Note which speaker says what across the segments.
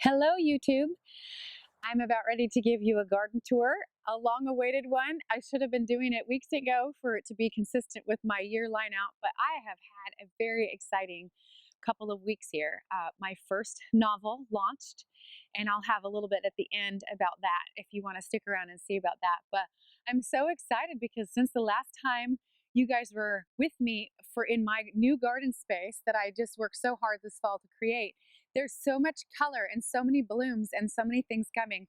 Speaker 1: Hello, YouTube. I'm about ready to give you a garden tour, a long awaited one. I should have been doing it weeks ago for it to be consistent with my year line out, but I have had a very exciting couple of weeks here. My first novel launched, and I'll have a little bit at the end about that if you want to stick around and see about that. But I'm so excited because since the last time you guys were with me for in my new garden space that I just worked so hard this fall to create, there's so much color and so many blooms and so many things coming.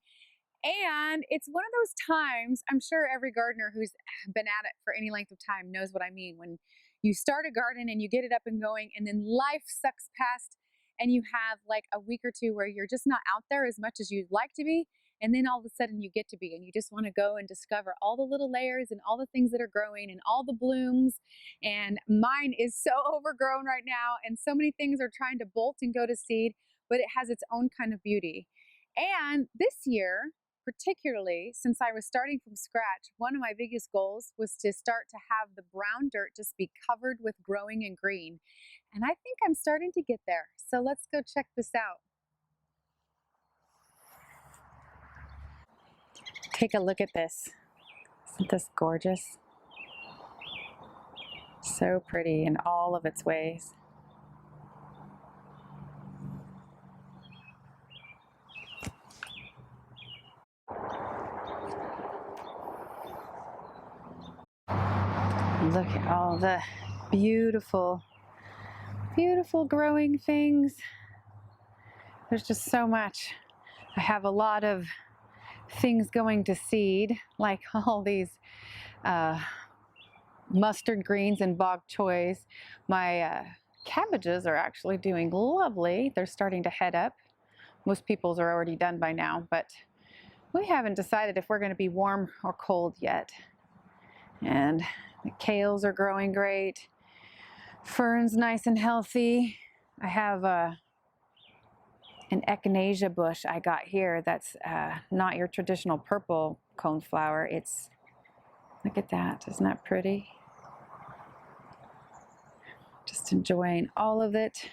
Speaker 1: And it's one of those times, I'm sure every gardener who's been at it for any length of time knows what I mean. When you start a garden and you get it up and going, and then life sucks past, and you have like a week or two where you're just not out there as much as you'd like to be. And then all of a sudden you get to be, and you just want to go and discover all the little layers and all the things that are growing and all the blooms. And mine is so overgrown right now, and so many things are trying to bolt and go to seed, but it has its own kind of beauty. And this year, particularly since I was starting from scratch, one of my biggest goals was to start to have the brown dirt just be covered with growing and green. And I think I'm starting to get there. So let's go check this out. Take a look at this. Isn't this gorgeous? So pretty in all of its ways. Look at all the beautiful, beautiful growing things. There's just so much. I have a lot of things going to seed, like all these mustard greens and bok choys. My cabbages are actually doing lovely. They're starting to head up. Most people's are already done by now, but we haven't decided if we're going to be warm or cold yet. And the kales are growing great. Fern's nice and healthy. I have an echinacea bush I got here that's not your traditional purple coneflower. It's, look at that, isn't that pretty? Just enjoying all of it.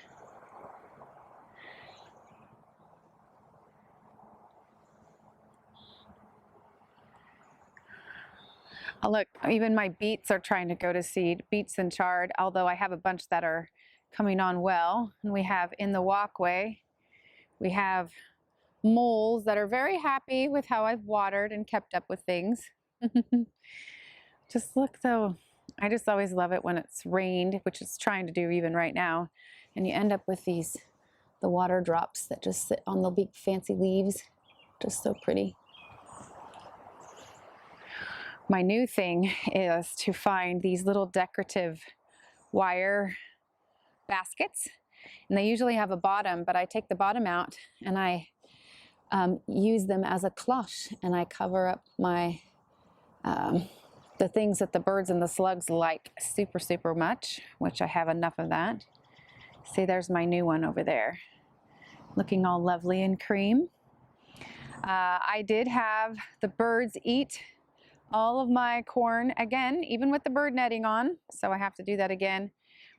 Speaker 1: Oh, look, even my beets are trying to go to seed, beets and chard, although I have a bunch that are coming on well. And we have in the walkway, we have moles that are very happy with how I've watered and kept up with things. Just look though, I just always love it when it's rained, which it's trying to do even right now. And you end up with the water drops that just sit on the big fancy leaves. Just so pretty. My new thing is to find these little decorative wire baskets, and they usually have a bottom, but I take the bottom out and I use them as a cloche, and I cover up my the things that the birds and the slugs like super much, which I have enough of that. See, there's my new one over there, looking all lovely and cream. I did have the birds eat all of my corn again, even with the bird netting on, so I have to do that again,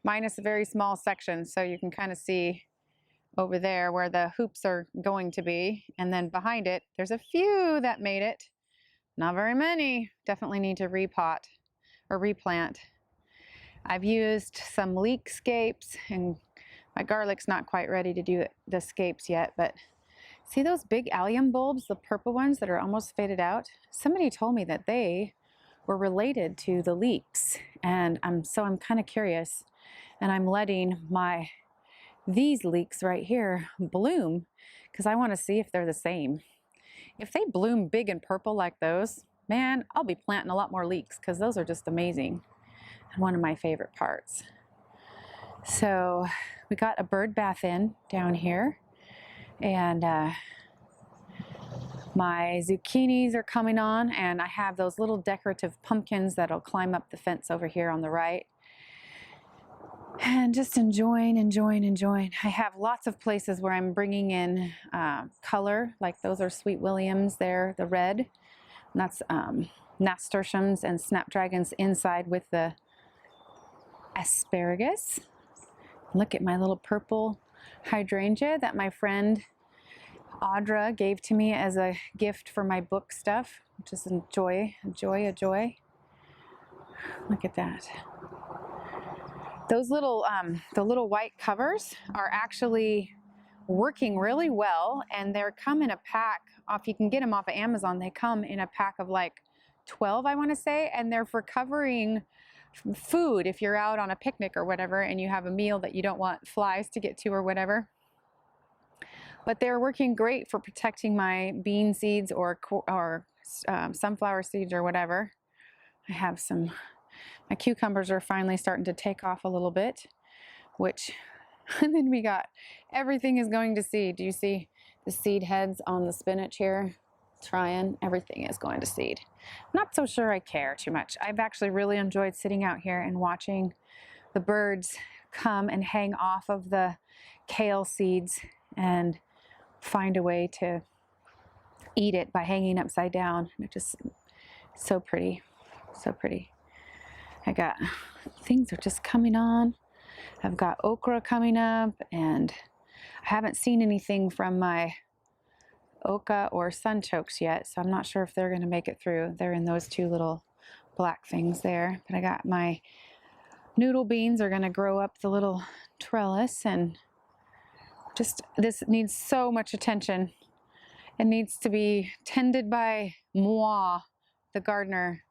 Speaker 1: minus a very small section, so you can kind of see over there where the hoops are going to be, and then behind it there's a few that made it, not very many. Definitely need to repot or replant. I've used some leek scapes, and my garlic's not quite ready to do the scapes yet, but see those big allium bulbs, the purple ones that are almost faded out? Somebody told me that they were related to the leeks, and I'm kind of curious, and I'm letting these leeks right here bloom because I want to see if they're the same. If they bloom big and purple like those, man, I'll be planting a lot more leeks because those are just amazing and one of my favorite parts. So we got a bird bath in down here. And my zucchinis are coming on, and I have those little decorative pumpkins that'll climb up the fence over here on the right. And just enjoying. I have lots of places where I'm bringing in color, like those are Sweet Williams there, the red. And that's nasturtiums and snapdragons inside with the asparagus. Look at my little purple hydrangea that my friend Audra gave to me as a gift for my book stuff, which is a joy. Look at that. Those little, the little white covers are actually working really well, and they're come in a pack. If you can get them off of Amazon, they come in a pack of like 12, I want to say, and they're for covering food if you're out on a picnic or whatever and you have a meal that you don't want flies to get to or whatever. But they're working great for protecting my bean seeds or sunflower seeds or whatever. I have some, my cucumbers are finally starting to take off a little bit, which, and then we got, everything is going to seed. Do you see the seed heads on the spinach here? Trying, everything is going to seed. Not so sure I care too much. I've actually really enjoyed sitting out here and watching the birds come and hang off of the kale seeds and find a way to eat it by hanging upside down. It's just so pretty, so pretty. I got, things are just coming on. I've got okra coming up, and I haven't seen anything from my oca or sunchokes yet, so I'm not sure if they're going to make it through. They're in those two little black things there. But I got my noodle beans are going to grow up the little trellis, and just, this needs so much attention. It needs to be tended by moi, the gardener.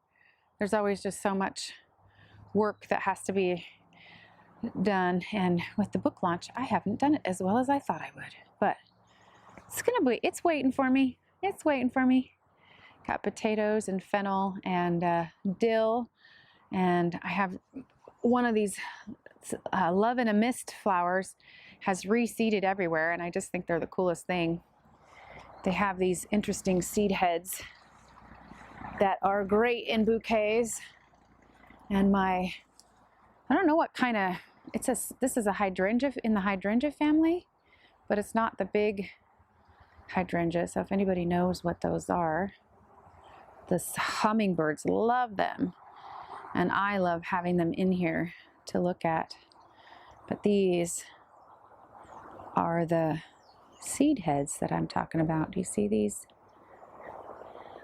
Speaker 1: There's always just so much work that has to be done, and with the book launch, I haven't done it as well as I thought I would, but it's gonna be, it's waiting for me. It's waiting for me. Got potatoes and fennel and dill, and I have one of these Love in a Mist flowers has reseeded everywhere, and I just think they're the coolest thing. They have these interesting seed heads that are great in bouquets, and I don't know what kind of, this is a hydrangea in the hydrangea family, but it's not the big hydrangea, so if anybody knows what those are. The hummingbirds love them, and I love having them in here to look at. But these are the seed heads that I'm talking about. Do you see these?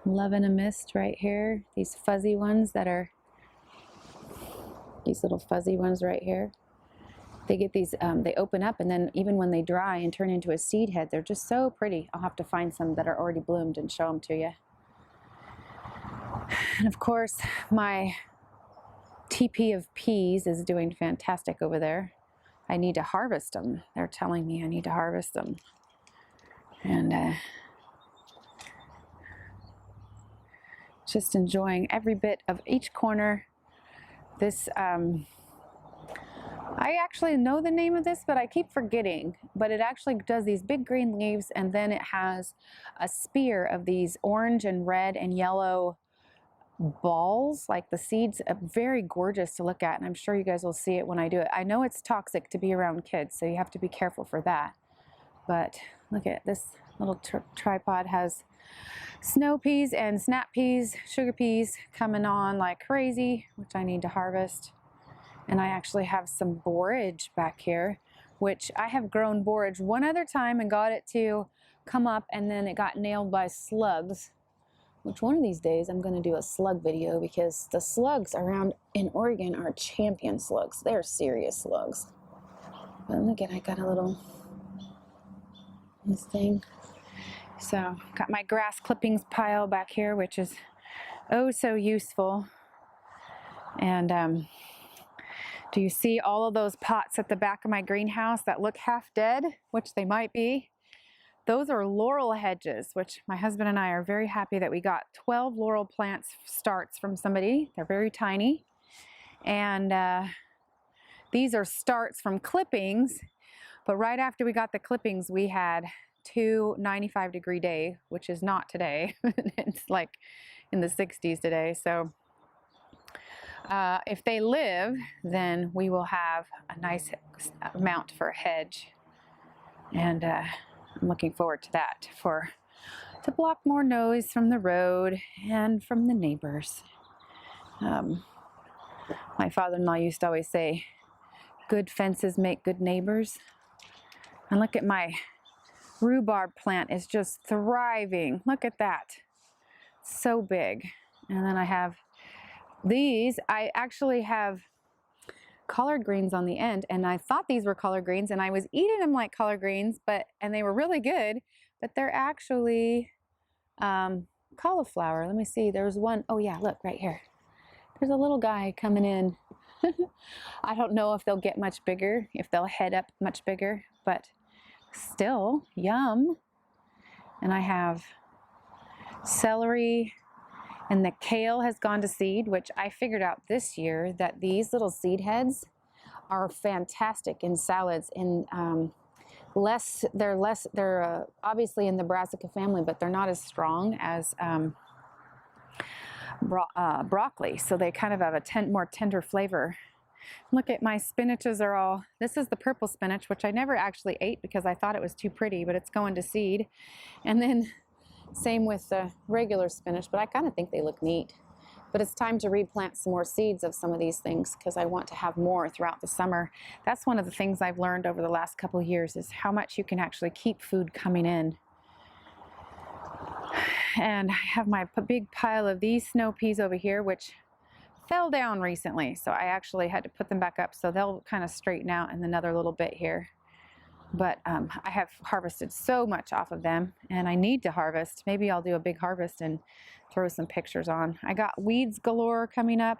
Speaker 1: Love in a Mist right here. These fuzzy ones that are, these little fuzzy ones right here. They get these, they open up, and then even when they dry and turn into a seed head, they're just so pretty. I'll have to find some that are already bloomed and show them to you. And of course, my TP of peas is doing fantastic over there. I need to harvest them. They're telling me I need to harvest them. And just enjoying every bit of each corner. This, I actually know the name of this, but I keep forgetting. But it actually does these big green leaves, and then it has a spear of these orange and red and yellow balls, like the seeds. Very gorgeous to look at, and I'm sure you guys will see it when I do it. I know it's toxic to be around kids, so you have to be careful for that. But look at this little tripod has snow peas and snap peas, sugar peas coming on like crazy, which I need to harvest. And I actually have some borage back here, which I have grown borage one other time and got it to come up, and then it got nailed by slugs, which one of these days I'm going to do a slug video, because the slugs around in Oregon are champion slugs. They're serious slugs. But look at, I got a little, this thing. So got my grass clippings pile back here, which is oh so useful. And do you see all of those pots at the back of my greenhouse that look half dead, which they might be? Those are laurel hedges, which my husband and I are very happy that we got 12 laurel plants starts from somebody. They're very tiny. And these are starts from clippings, but right after we got the clippings, we had 2 95-degree days, which is not today. It's like in the 60s today. So if they live, then we will have a nice amount for a hedge. And I'm looking forward to that, to block more noise from the road and from the neighbors. My father-in-law used to always say, good fences make good neighbors. And look at my rhubarb plant is just thriving. Look at that. So big. And then I have these. I actually have collard greens on the end, and I thought these were collard greens, and I was eating them like collard greens, and they were really good, but they're actually cauliflower. Let me see. There's one. Oh yeah, look right here. There's a little guy coming in. I don't know if they'll get much bigger, if they'll head up much bigger, but still, yum. And I have celery, and the kale has gone to seed, which I figured out this year that these little seed heads are fantastic in salads. In they're obviously in the brassica family, but they're not as strong as broccoli, so they kind of have a more tender flavor. Look at my spinaches are all, this is the purple spinach, which I never actually ate because I thought it was too pretty, but it's going to seed. And then same with the regular spinach, but I kind of think they look neat. But it's time to replant some more seeds of some of these things because I want to have more throughout the summer. That's one of the things I've learned over the last couple of years is how much you can actually keep food coming in. And I have my big pile of these snow peas over here, which fell down recently. So I actually had to put them back up so they'll kind of straighten out in another little bit here. But I have harvested so much off of them, and I need to harvest. Maybe I'll do a big harvest and throw some pictures on. I got weeds galore coming up.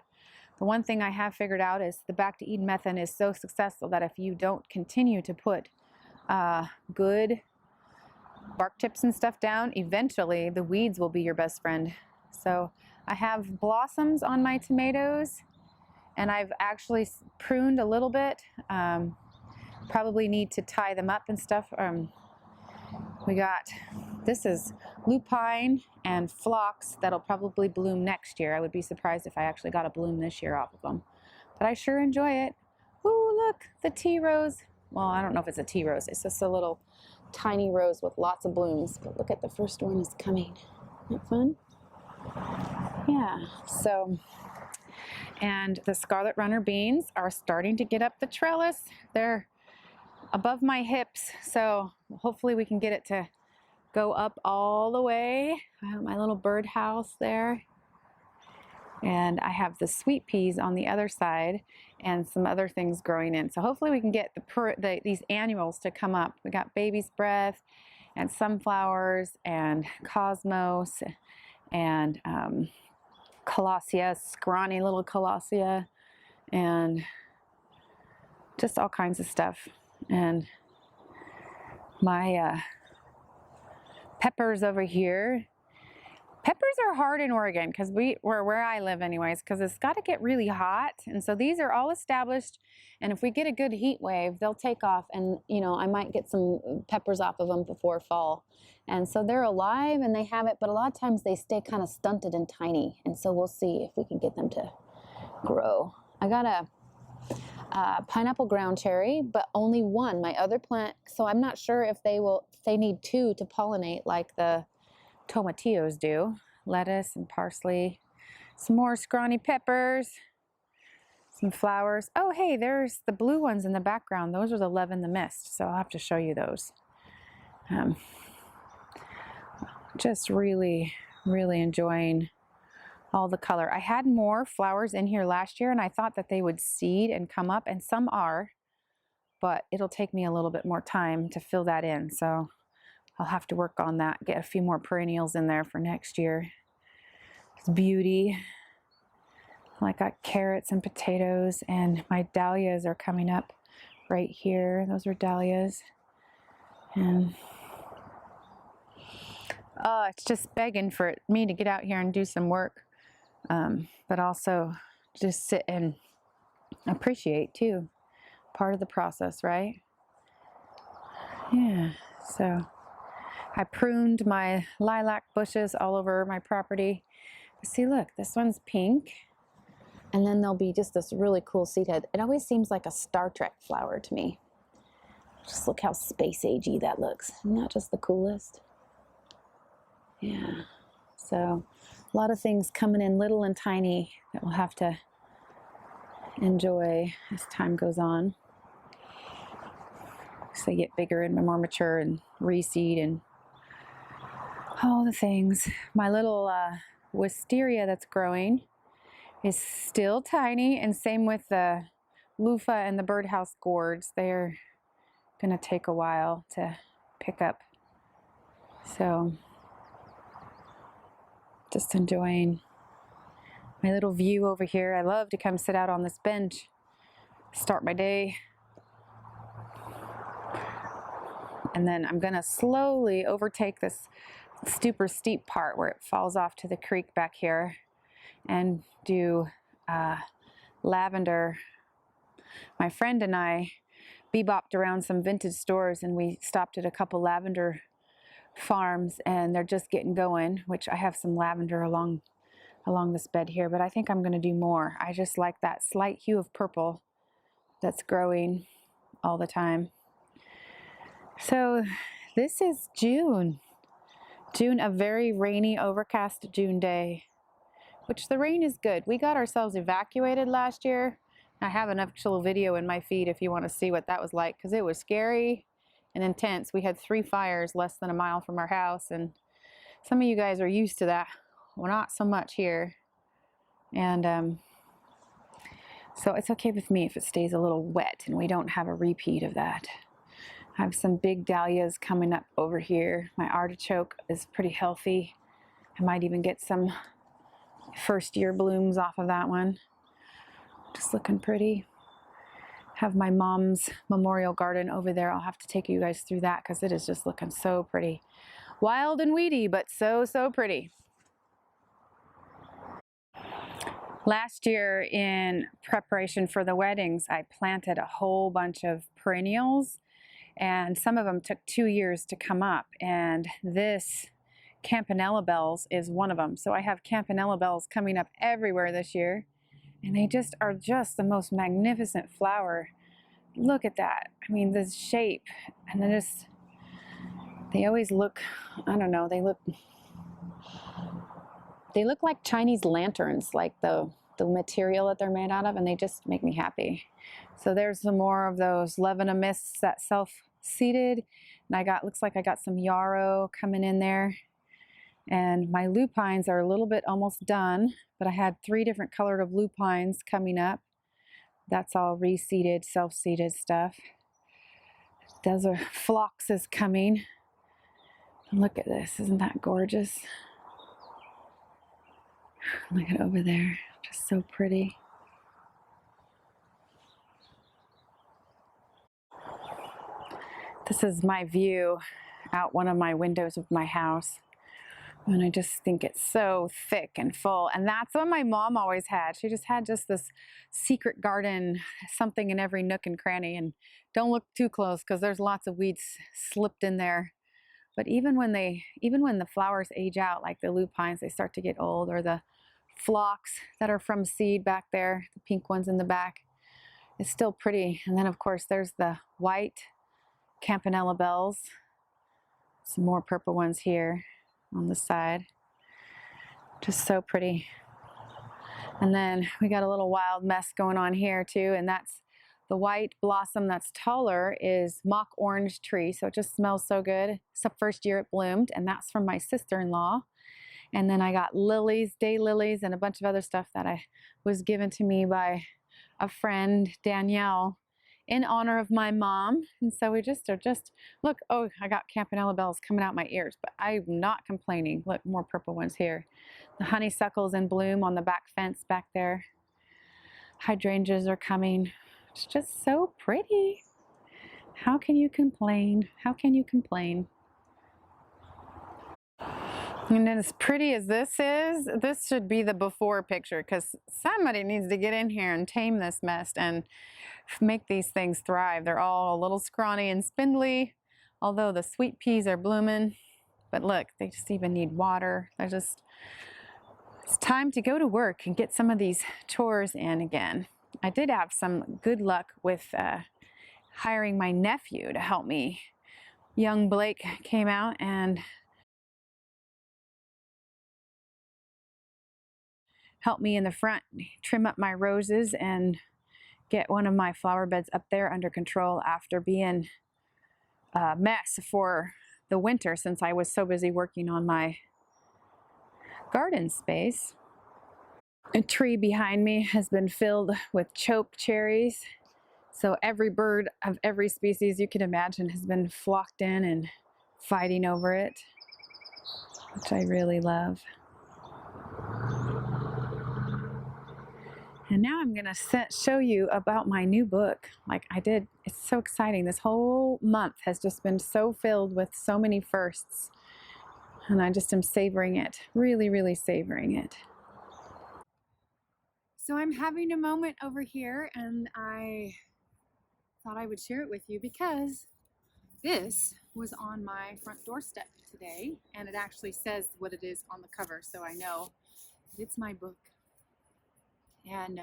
Speaker 1: The one thing I have figured out is the Back to Eden method is so successful that if you don't continue to put good bark tips and stuff down, eventually the weeds will be your best friend. So I have blossoms on my tomatoes, and I've actually pruned a little bit. Probably need to tie them up and stuff. We got, this is lupine and phlox that'll probably bloom next year. I would be surprised if I actually got a bloom this year off of them. But I sure enjoy it. Ooh, look, the tea rose. Well, I don't know if it's a tea rose. It's just a little tiny rose with lots of blooms. But look at the first one is coming. Isn't that fun? Yeah, so, and the scarlet runner beans are starting to get up the trellis. They're above my hips, so hopefully we can get it to go up all the way. I have my little birdhouse there, and I have the sweet peas on the other side and some other things growing in. So hopefully we can get these annuals to come up. We got baby's breath and sunflowers and cosmos and colossia, scrawny little colossia, and just all kinds of stuff. And my peppers over here. Peppers are hard in Oregon because where I live anyways, because it's got to get really hot. And so these are all established, and if we get a good heat wave, they'll take off, and I might get some peppers off of them before fall. And so they're alive and they have it, but a lot of times they stay kind of stunted and tiny. And so we'll see if we can get them to grow. I got a pineapple ground cherry, but only one. My other plant, so I'm not sure if they need two to pollinate like the tomatillos do. Lettuce and parsley, some more scrawny peppers, some flowers. Oh, hey, there's the blue ones in the background. Those are the Love in the Mist, so I'll have to show you those. Just really, really enjoying all the color. I had more flowers in here last year, and I thought that they would seed and come up, and some are, but it'll take me a little bit more time to fill that in. So I'll have to work on that, get a few more perennials in there for next year. It's beauty. I got carrots and potatoes, and my dahlias are coming up right here. Those are dahlias. And it's just begging for me to get out here and do some work. But also just sit and appreciate too. Part of the process, right? Yeah, so I pruned my lilac bushes all over my property. See, look, this one's pink, and then there'll be just this really cool seed head. It always seems like a Star Trek flower to me. Just look how space agey that looks. Isn't that just the coolest? Yeah, so a lot of things coming in little and tiny that we'll have to enjoy as time goes on. So they get bigger and more mature and reseed and all the things. My little wisteria that's growing is still tiny, and same with the loofah and the birdhouse gourds. They're gonna take a while to pick up. So just enjoying my little view over here. I love to come sit out on this bench, start my day. And then I'm gonna slowly overtake this super steep part where it falls off to the creek back here and do lavender. My friend and I bebopped around some vintage stores and we stopped at a couple lavender farms, and they're just getting going, which I have some lavender along this bed here, but I think I'm going to do more. I just like that slight hue of purple that's growing all the time. So this is June, a very rainy, overcast June day, which the rain is good. We got ourselves evacuated last year. I have an actual video in my feed if you want to see what that was like, because it was scary and intense. We had 3 fires less than a mile from our house, and some of you guys are used to that. Well, not so much here. And so it's okay with me if it stays a little wet and we don't have a repeat of that. I have some big dahlias coming up over here. My artichoke is pretty healthy. I might even get some first year blooms off of that one. Just looking pretty. Have my mom's memorial garden over there. I'll have to take you guys through that because it is just looking so pretty. Wild and weedy, but so pretty. Last year, in preparation for the weddings, I planted a whole bunch of perennials, and some of them took 2 years to come up, and this Campanella bells is one of them. So I have Campanella bells coming up everywhere this year, and they just are just the most magnificent flower. Look at that. I mean, this shape, and they always look, I don't know, they look like Chinese lanterns, like the material that they're made out of, and they just make me happy. So there's some more of those Levena mists that self-seeded, and looks like I got some yarrow coming in there. And my lupines are a little bit almost done, but I had 3 different colored of lupines coming up. That's all reseeded, self-seeded stuff. Desert phlox is coming. Look at this, isn't that gorgeous? Look at over there, just so pretty. This is my view out one of my windows of my house. And I just think it's so thick and full. And that's what my mom always had. She just had this secret garden, something in every nook and cranny. And don't look too close because there's lots of weeds slipped in there. But even when the flowers age out, like the lupines, they start to get old, or the phlox that are from seed back there, the pink ones in the back, it's still pretty. And then of course there's the white Campanella bells. Some more purple ones here on the side. Just so pretty. And then we got a little wild mess going on here too, and that's the white blossom that's taller is mock orange tree. So it just smells so good. It's the first year it bloomed, and that's from my sister-in-law. And then I got lilies, day lilies, and a bunch of other stuff that was given to me by a friend, Danielle, in honor of my mom. And so we look, oh, I got Campanella bells coming out my ears, but I'm not complaining. Look, more purple ones here. The honeysuckle's in bloom on the back fence back there. Hydrangeas are coming. It's just so pretty. How can you complain? How can you complain? And as pretty as this is, this should be the before picture, because somebody needs to get in here and tame this mess and make these things thrive. They're all a little scrawny and spindly, although the sweet peas are blooming. But look, they just even need water. It's time to go to work and get some of these chores in again. I did have some good luck with hiring my nephew to help me. Young Blake came out and helped me in the front trim up my roses and get one of my flower beds up there under control after being mess for the winter since I was so busy working on my garden space. A tree behind me has been filled with choke cherries. So every bird of every species you can imagine has been flocked in and fighting over it, which I really love. And now I'm gonna show you about my new book. Like I did, it's so exciting. This whole month has just been so filled with so many firsts. And I just am savoring it, really, really savoring it. So I'm having a moment over here and I thought I would share it with you because this was on my front doorstep today and it actually says what it is on the cover, so I know it's my book. And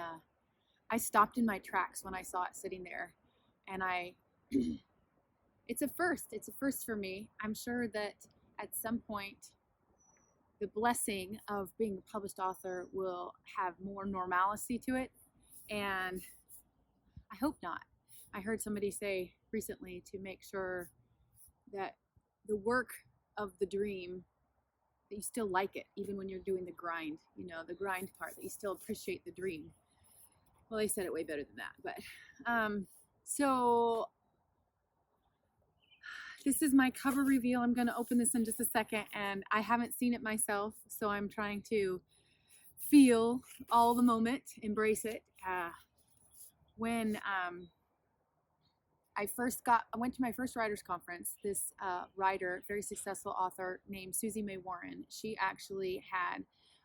Speaker 1: I stopped in my tracks when I saw it sitting there, and it's a first for me. I'm sure that at some point the blessing of being a published author will have more normalcy to it, and I hope not. I heard somebody say recently to make sure that the work of the dream, that you still like it even when you're doing the grind, the grind part, that you still appreciate the dream. Well, they said it way better than that, but so this is my cover reveal. I'm going to open this in just a second, and I haven't seen it myself, so I'm trying to feel all the moment, embrace it. When I went to my first writers conference, this writer, very successful author named Susie May Warren, she actually had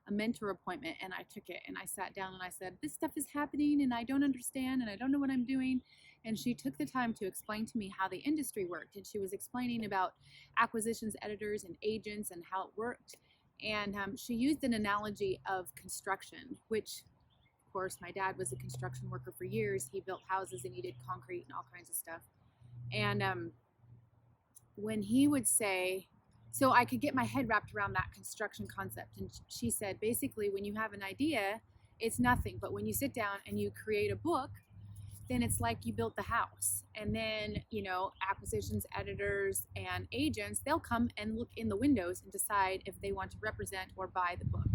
Speaker 1: a mentor appointment, and I took it, and I sat down and I said, this stuff is happening and I don't understand and I don't know what I'm doing. And she took the time to explain to me how the industry worked, and she was explaining about acquisitions editors and agents and how it worked. And she used an analogy of construction, which of course my dad was a construction worker for years. He built houses and he did concrete and all kinds of stuff. And when he would say, so I could get my head wrapped around that construction concept. And she said, basically, when you have an idea, it's nothing. But when you sit down and you create a book, then it's like you built the house. And then, acquisitions editors and agents, they'll come and look in the windows and decide if they want to represent or buy the book.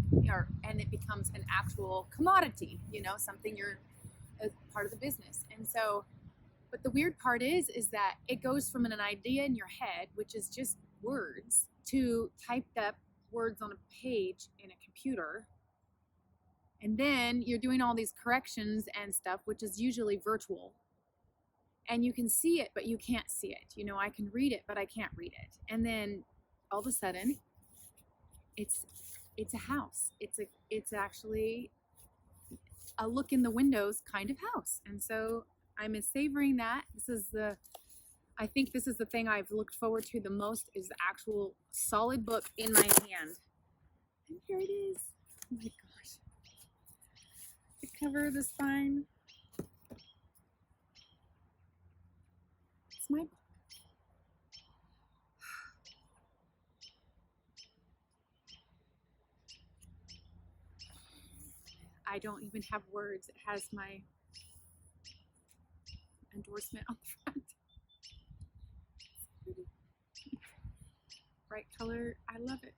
Speaker 1: And it becomes an actual commodity, something you're a part of the business. And so, but the weird part is that it goes from an idea in your head, which is just words, to typed up words on a page in a computer. And then you're doing all these corrections and stuff, which is usually virtual. And you can see it, but you can't see it. I can read it, but I can't read it. And then all of a sudden, it's a house. It's actually a look in the windows kind of house. And so I'm savoring that. I think this is the thing I've looked forward to the most, is the actual solid book in my hand. And here it is. Oh my gosh. The cover, the spine. It's my book. I don't even have words. It has my endorsement on the front. It's pretty. Bright color. I love it.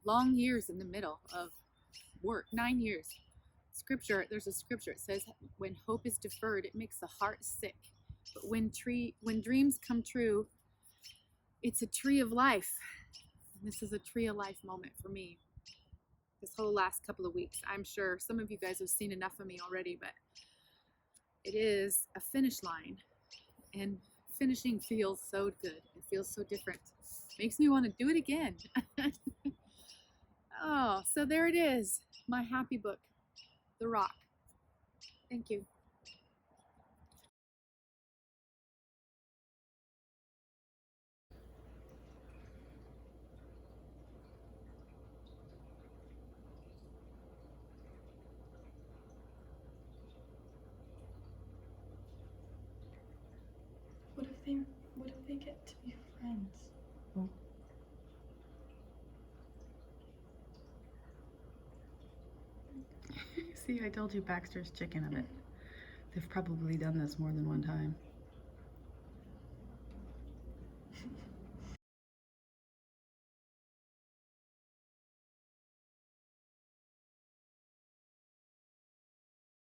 Speaker 1: Long years in the middle of work, 9 years. Scripture, there's a scripture, it says, when hope is deferred, it makes the heart sick. But when dreams come true, it's a tree of life. And this is a tree of life moment for me. This whole last couple of weeks. I'm sure some of you guys have seen enough of me already, but it is a finish line. And finishing feels so good. It feels so different. Makes me want to do it again. Oh, so there it is. My happy book, The Rock. Thank you.
Speaker 2: What if they get to be friends? Oh. See, I told you Baxter's chicken of it.
Speaker 3: They've probably done this more than one time.